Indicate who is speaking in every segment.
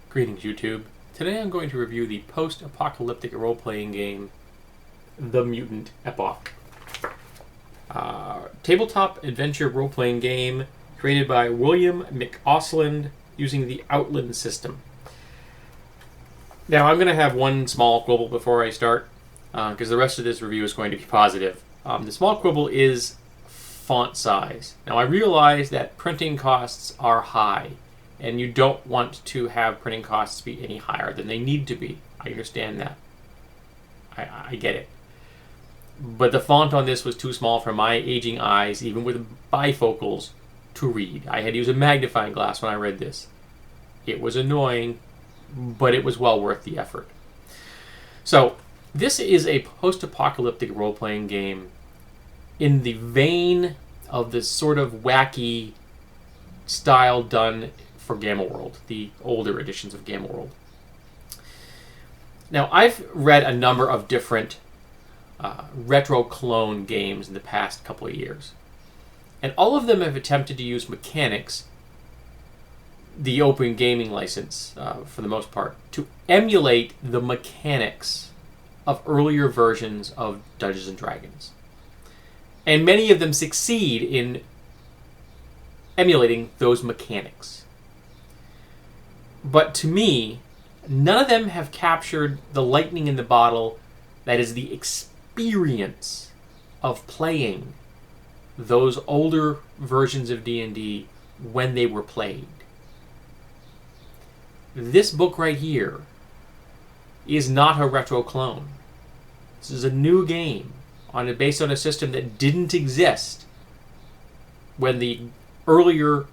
Speaker 1: Greetings, YouTube. Today I'm going to review the post-apocalyptic role-playing game, The Mutant Epoch. Tabletop adventure role-playing game created by William McAusland using the Outland system. Now I'm going to have one small quibble before I start, because the rest of this review is going to be positive. The small quibble is font size. Now I realize that printing costs are high, and you don't want to have printing costs be any higher than they need to be. I understand that. I get it. But the font on this was too small for my aging eyes, even with bifocals, to read. I had to use a magnifying glass when I read this. It was annoying, but it was well worth the effort. So, this is a post-apocalyptic role-playing game in the vein of this sort of wacky style done for Gamma World, the older editions of Gamma World. Now, I've read a number of different retro clone games in the past couple of years, and all of them have attempted to use mechanics, the open gaming license for the most part, to emulate the mechanics of earlier versions of Dungeons and Dragons. And many of them succeed in emulating those mechanics. But to me, none of them have captured the lightning in the bottle that is the experience of playing those older versions of D&D when they were played. This book right here is not a retro clone. This is a new game based on a system that didn't exist when the earlier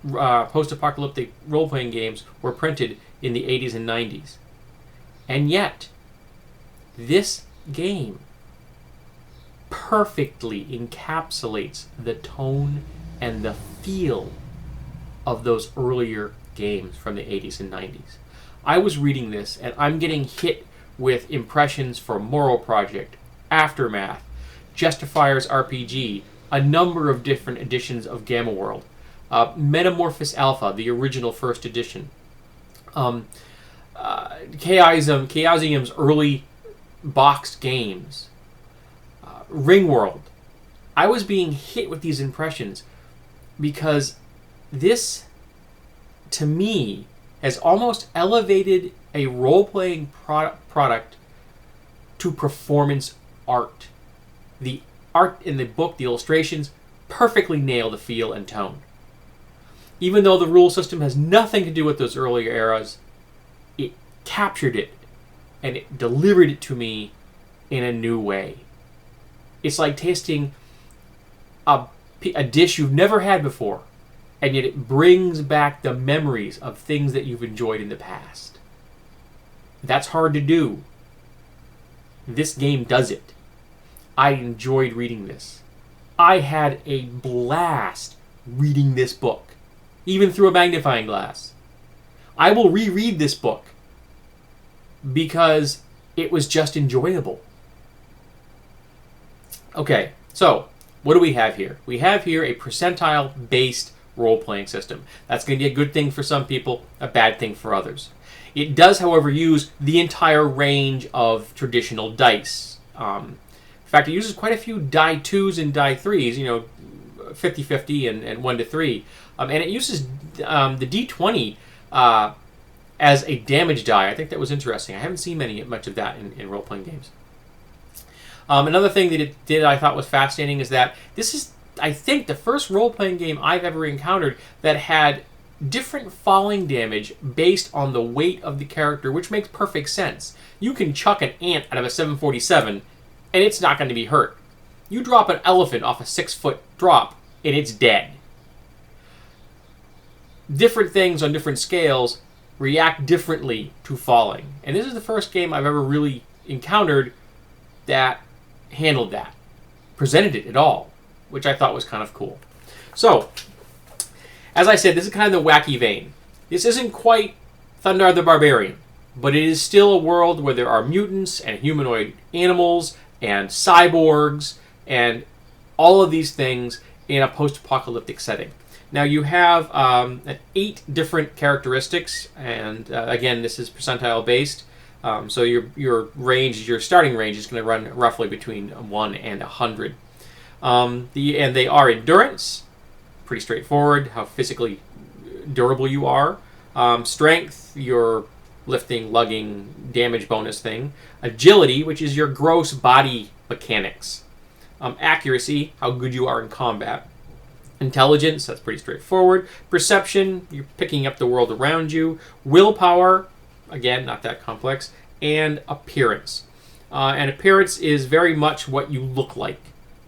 Speaker 1: post-apocalyptic role-playing games were printed in the 80s and 90s. And yet, this game perfectly encapsulates the tone and the feel of those earlier games from the 80s and 90s. I was reading this, and I'm getting hit with impressions for Moral Project, Aftermath, Justifier's RPG, a number of different editions of Gamma World, Metamorphosis Alpha, the original first edition, Chaosium's early boxed games, Ringworld. I was being hit with these impressions because this, to me, has almost elevated a role-playing product to performance art. The art in the book, the illustrations, perfectly nail the feel and tone. Even though the rule system has nothing to do with those earlier eras, it captured it and it delivered it to me in a new way. It's like tasting a dish you've never had before, and yet it brings back the memories of things that you've enjoyed in the past. That's hard to do. This game does it. I enjoyed reading this. I had a blast reading this book, even through a magnifying glass. I will reread this book because it was just enjoyable. Okay, so what do we have here? We have here a percentile-based role-playing system. That's going to be a good thing for some people, a bad thing for others. It does, however, use the entire range of traditional dice. In fact, it uses quite a few die 2s and die 3s, 50-50 and 1 to 3. And it uses the D20 as a damage die. I think that was interesting. I haven't seen much of that in role-playing games. Another thing that it did I thought was fascinating is that this is, I think, the first role-playing game I've ever encountered that had different falling damage based on the weight of the character, which makes perfect sense. You can chuck an ant out of a 747 and it's not going to be hurt. You drop an elephant off a 6-foot drop and it's dead. Different things on different scales react differently to falling. And this is the first game I've ever really encountered that handled that, presented it at all, which I thought was kind of cool. So, as I said, this is kind of the wacky vein. This isn't quite Thundar the Barbarian, but it is still a world where there are mutants and humanoid animals and cyborgs and all of these things in a post-apocalyptic setting. Now you have 8 different characteristics, and again, this is percentile based. So your range, your starting range, is going to run roughly between 1 and 100. And they are endurance, pretty straightforward, how physically durable you are. Strength, your lifting, lugging, damage bonus thing. Agility, which is your gross body mechanics. Accuracy, how good you are in combat. Intelligence, that's pretty straightforward. Perception, you're picking up the world around you. Willpower, again, not that complex. And appearance. And appearance is very much what you look like.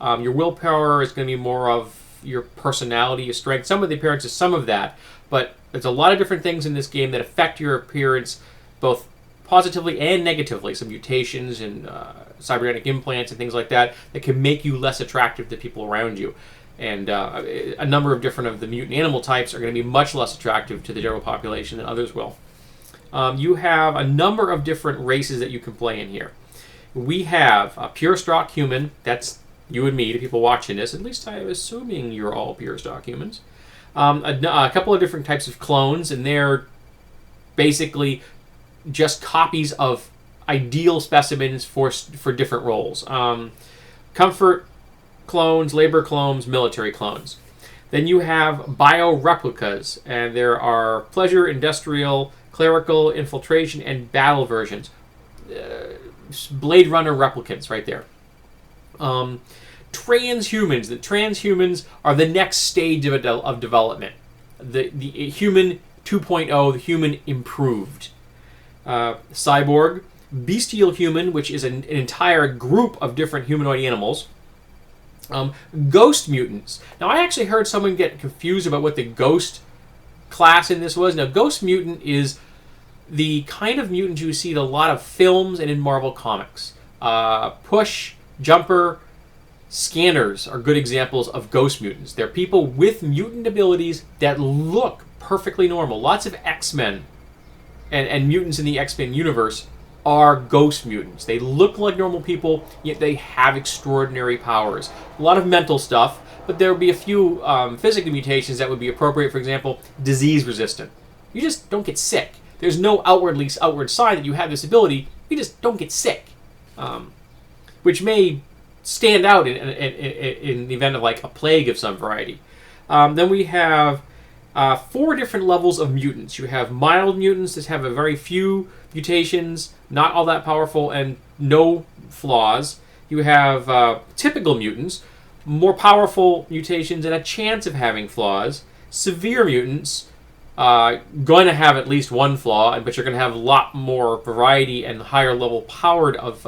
Speaker 1: Your willpower is going to be more of your personality, your strength. Some of the appearance is some of that, but there's a lot of different things in this game that affect your appearance, both positively and negatively. Some mutations and cybernetic implants and things like that can make you less attractive to people around you. And a number of different of the mutant animal types are going to be much less attractive to the general population than others will. You have a number of different races that you can play in here. We have a pure stock human. That's you and me, to people watching this. At least I'm assuming you're all pure stock humans. A couple of different types of clones, and they're basically just copies of ideal specimens for different roles. Comfort clones, labor clones, military clones. Then you have bioreplicas, and there are pleasure, industrial, clerical, infiltration, and battle versions. Blade Runner replicants right there. Transhumans. The transhumans are the next stage of development. The human 2.0, the human improved. Cyborg. Bestial human, which is an entire group of different humanoid animals. Ghost mutants. Now, I actually heard someone get confused about what the ghost class in this was. Now, ghost mutant is the kind of mutant you see in a lot of films and in Marvel Comics. Push, Jumper, Scanners are good examples of ghost mutants. They're people with mutant abilities that look perfectly normal. Lots of X-Men and mutants in the X-Men universe are ghost mutants. They look like normal people, yet they have extraordinary powers. A lot of mental stuff, but there would be a few physical mutations that would be appropriate. For example, disease resistant. You just don't get sick. There's no outward sign that you have this ability. You just don't get sick, which may stand out in the event of like a plague of some variety. Then we have 4 different levels of mutants. You have mild mutants that have a very few mutations, not all that powerful, and no flaws. You have typical mutants, more powerful mutations and a chance of having flaws. Severe mutants, going to have at least one flaw, but you're going to have a lot more variety and higher level powered of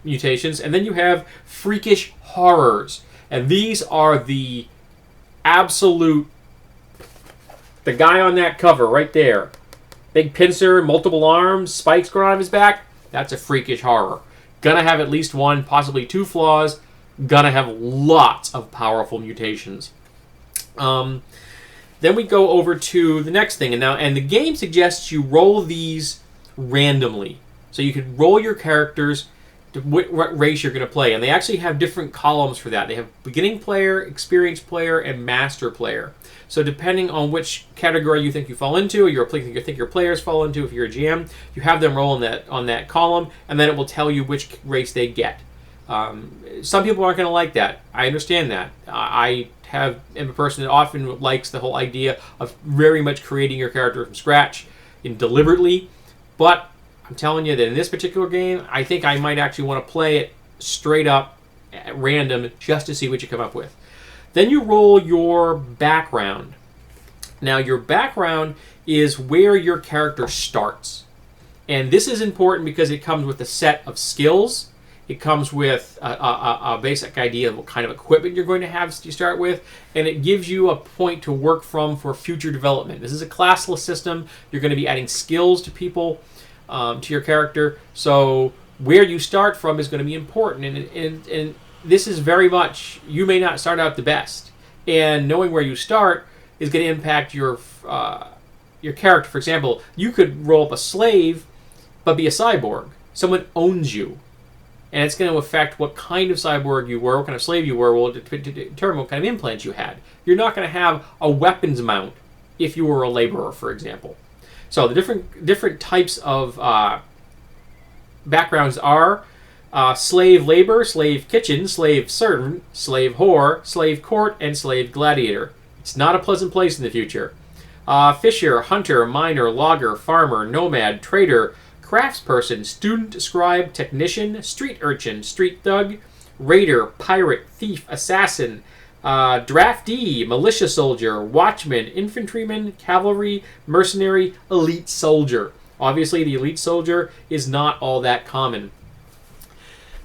Speaker 1: mutations. And then you have freakish horrors. And these are the absolute... The guy on that cover right there. Big pincer, multiple arms, spikes growing out of his back. That's a freakish horror. Gonna have at least 1, possibly 2 flaws. Gonna have lots of powerful mutations. Then we go over to the next thing. And the game suggests you roll these randomly. So you can roll your characters to what race you're going to play. And they actually have different columns for that. They have beginning player, experienced player, and master player. So depending on which category you think you fall into, or you think your players fall into, if you're a GM, you have them roll on that column, and then it will tell you which race they get. Some people aren't going to like that. I understand that. I am a person that often likes the whole idea of very much creating your character from scratch and deliberately, but I'm telling you that in this particular game, I think I might actually want to play it straight up at random just to see what you come up with. Then you roll your background. Now, your background is where your character starts. And this is important because it comes with a set of skills. It comes with a basic idea of what kind of equipment you're going to have to start with, and it gives you a point to work from for future development. This is a classless system. You're going to be adding skills to people, to your character. So where you start from is going to be important, and this is very much, you may not start out the best, and knowing where you start is going to impact your character. For example, you could roll up a slave, but be a cyborg. Someone owns you. And it's going to affect what kind of cyborg you were, what kind of slave you were, will determine what kind of implants you had. You're not going to have a weapons mount if you were a laborer, for example. So the different types of backgrounds are slave labor, slave kitchen, slave servant, slave whore, slave court, and slave gladiator. It's not a pleasant place in the future. Fisher, hunter, miner, logger, farmer, nomad, trader, craftsperson, student, scribe, technician, street urchin, street thug, raider, pirate, thief, assassin, draftee, militia soldier, watchman, infantryman, cavalry, mercenary, elite soldier. Obviously, the elite soldier is not all that common.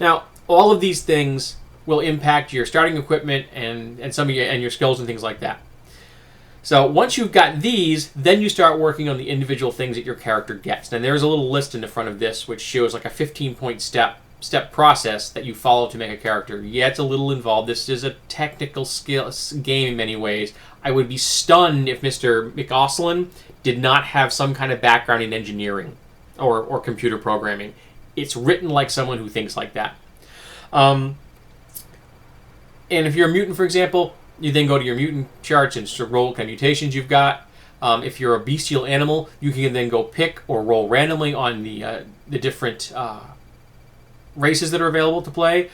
Speaker 1: Now, all of these things will impact your starting equipment and some of your skills and things like that. So once you've got these, then you start working on the individual things that your character gets. And there's a little list in the front of this which shows like a 15-point step process that you follow to make a character. Yeah, it's a little involved. This is a technical skill game in many ways. I would be stunned if Mr. McAusland did not have some kind of background in engineering or computer programming. It's written like someone who thinks like that. And if you're a mutant, for example, you then go to your mutant charts and roll what kind of mutations you've got. If you're a bestial animal, you can then go pick or roll randomly on the different races that are available to play.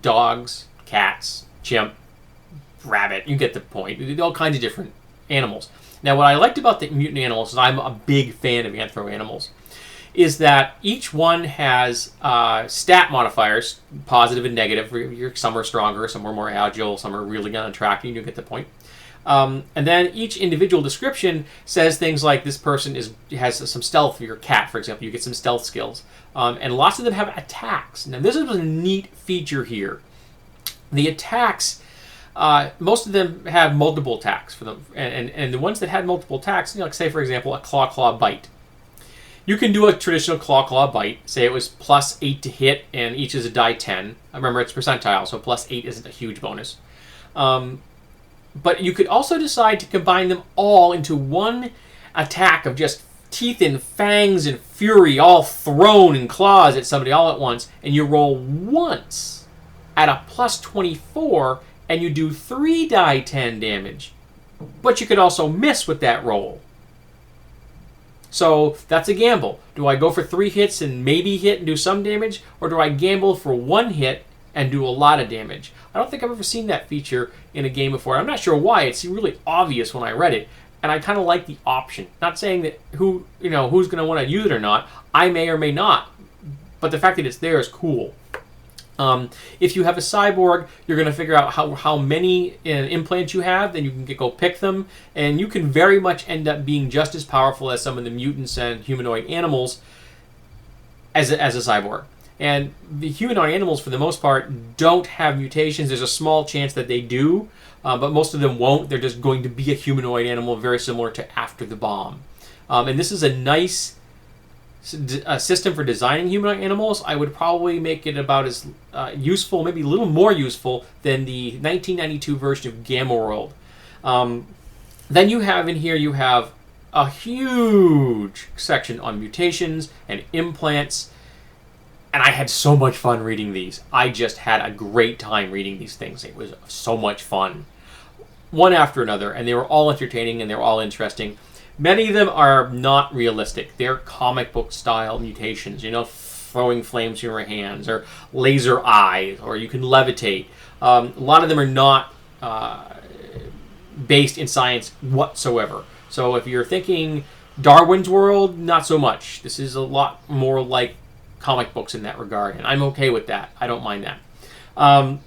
Speaker 1: Dogs, cats, chimp, rabbit. You get the point. All kinds of different animals. Now, what I liked about the mutant animals, is I'm a big fan of anthro animals, is that each one has stat modifiers, positive and negative. Some are stronger, some are more agile, some are really going to track you. You get the point. And then each individual description says things like this person has some stealth. For your cat, for example, you get some stealth skills. And lots of them have attacks. Now, this is a neat feature here. The attacks, most of them have multiple attacks for them. And the ones that had multiple attacks, like say, for example, a claw bite. You can do a traditional claw bite. Say it was plus 8 to hit, and each is a die 10. Remember, it's percentile, so plus 8 isn't a huge bonus. But you could also decide to combine them all into one attack of just teeth and fangs and fury all thrown in claws at somebody all at once, and you roll once at a plus 24, and you do 3 die 10 damage. But you could also miss with that roll. So that's a gamble. Do I go for 3 hits and maybe hit and do some damage? Or do I gamble for 1 hit and do a lot of damage? I don't think I've ever seen that feature in a game before. I'm not sure why. It's really obvious when I read it. And I kind of like the option. Not saying that who's going to want to use it or not. I may or may not. But the fact that it's there is cool. If you have a cyborg, you're going to figure out how many implants you have, then you can go pick them, and you can very much end up being just as powerful as some of the mutants and humanoid animals as a cyborg. And the humanoid animals, for the most part, don't have mutations. There's a small chance that they do, but most of them won't. They're just going to be a humanoid animal, very similar to After the Bomb. And this is a nice system for designing humanoid animals. I would probably make it about as useful, maybe a little more useful, than the 1992 version of Gamma World. Then you have in here, you have a huge section on mutations and implants, and I had so much fun reading these. I just had a great time reading these things. It was so much fun. One after another, and they were all entertaining and they were all interesting. Many of them are not realistic. They're comic book style mutations, throwing flames from your hands, or laser eyes, or you can levitate. A lot of them are not based in science whatsoever. So if you're thinking Darwin's World, not so much. This is a lot more like comic books in that regard, and I'm okay with that. I don't mind that.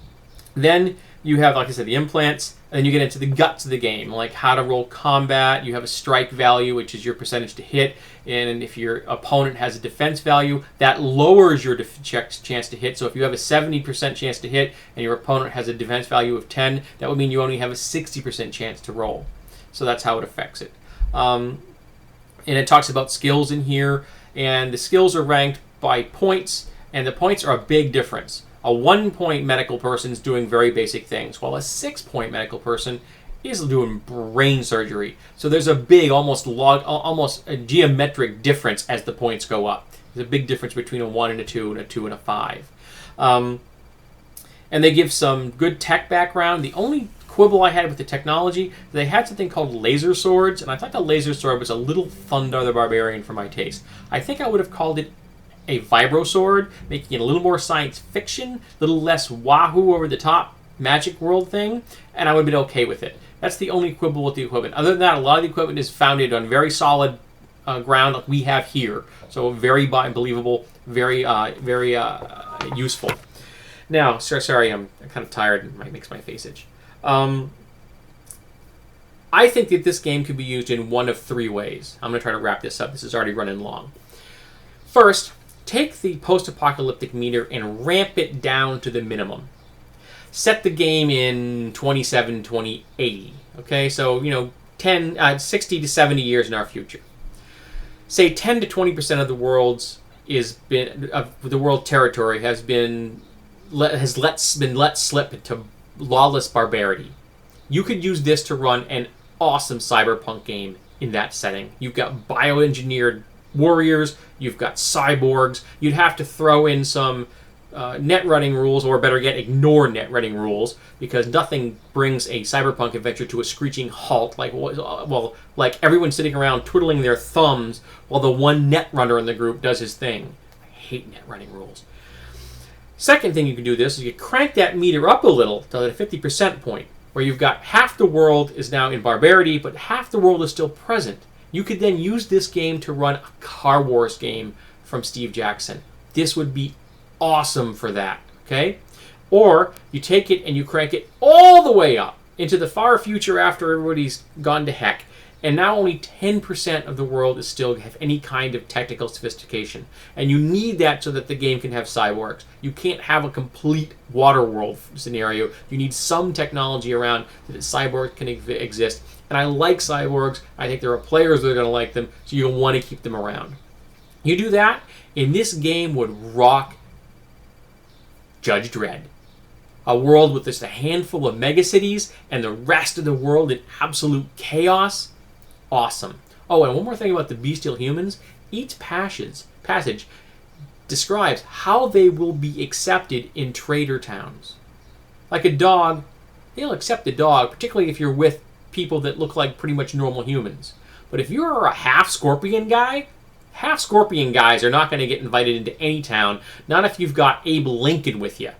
Speaker 1: Then you have, like I said, the implants, and then you get into the guts of the game, like how to roll combat. You have a strike value, which is your percentage to hit, and if your opponent has a defense value, that lowers your chance to hit. So if you have a 70% chance to hit, and your opponent has a defense value of 10, that would mean you only have a 60% chance to roll. So that's how it affects it. And it talks about skills in here, and the skills are ranked by points, and the points are a big difference. A 1-point medical person is doing very basic things, while a 6-point medical person is doing brain surgery. So there's a big, almost a geometric difference as the points go up. There's a big difference between a 1 and a 2 and a 2 and a 5. And they give some good tech background. The only quibble I had with the technology, they had something called laser swords, and I thought the laser sword was a little Thunder the Barbarian for my taste. I think I would have called it a vibro sword, making it a little more science fiction, a little less wahoo over the top magic world thing, and I would have been okay with it. That's the only quibble with the equipment. Other than that, a lot of the equipment is founded on very solid ground like we have here. So very believable, very useful. Now, sorry, I'm kind of tired and it makes my face itch. I think that this game could be used in one of three ways. I'm going to try to wrap this up. This is already running long. First, take the post-apocalyptic meter and ramp it down to the minimum. Set the game in 2080. Okay, so 60 to 70 years in our future. Say 10 to 20% of the world's the world territory has been let slip into lawless barbarity. You could use this to run an awesome cyberpunk game in that setting. You've got bioengineered warriors, you've got cyborgs. You'd have to throw in some net running rules, or better yet, ignore net running rules, because nothing brings a cyberpunk adventure to a screeching halt like everyone sitting around twiddling their thumbs while the one net runner in the group does his thing. I hate net running rules. Second thing you can do this is you crank that meter up a little to the 50% point, where you've got half the world is now in barbarity, but half the world is still present. You could then use this game to run a Car Wars game from Steve Jackson. This would be awesome for that, okay? Or you take it and you crank it all the way up into the far future after everybody's gone to heck, and now only 10% of the world is still have any kind of technical sophistication. And you need that so that the game can have cyborgs. You can't have a complete water world scenario. You need some technology around that cyborgs can exist. And I like cyborgs. I think there are players that are going to like them, so you'll want to keep them around. You do that, and this game would rock Judge Dredd. A world with just a handful of megacities and the rest of the world in absolute chaos. Awesome. Oh, and one more thing about the bestial humans. Each passage describes how they will be accepted in trader towns. Like a dog, they'll accept a dog, particularly if you're with people that look like pretty much normal humans. But if you're a half-scorpion guys are not going to get invited into any town, not if you've got Abe Lincoln with you.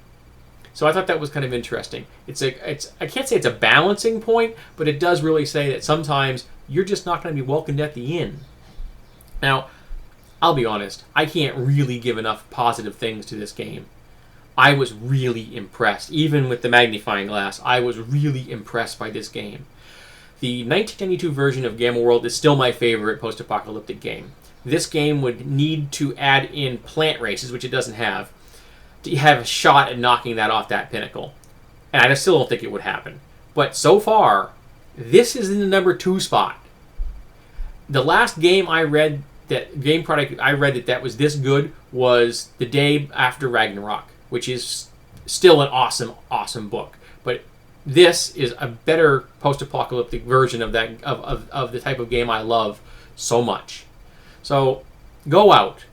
Speaker 1: So I thought that was kind of interesting. I can't say it's a balancing point, but it does really say that sometimes you're just not going to be welcomed at the inn. Now, I'll be honest, I can't really give enough positive things to this game. I was really impressed. Even with the magnifying glass, I was really impressed by this game. The 1992 version of Gamma World is still my favorite post-apocalyptic game. This game would need to add in plant races, which it doesn't have, to have a shot at knocking that off that pinnacle. And I still don't think it would happen. But so far, this is in the number 2 spot. The last game I read that was this good was The Day After Ragnarok, which is still an awesome book. But this is a better post-apocalyptic version of that of the type of game I love so much. So go out,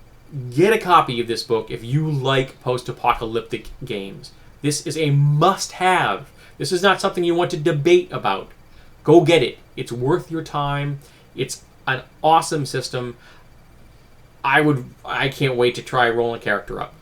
Speaker 1: get a copy of this book if you like post-apocalyptic games. This is a must-have. This is not something you want to debate about. Go get it. It's worth your time. It's an awesome system. I can't wait to try rolling a character up.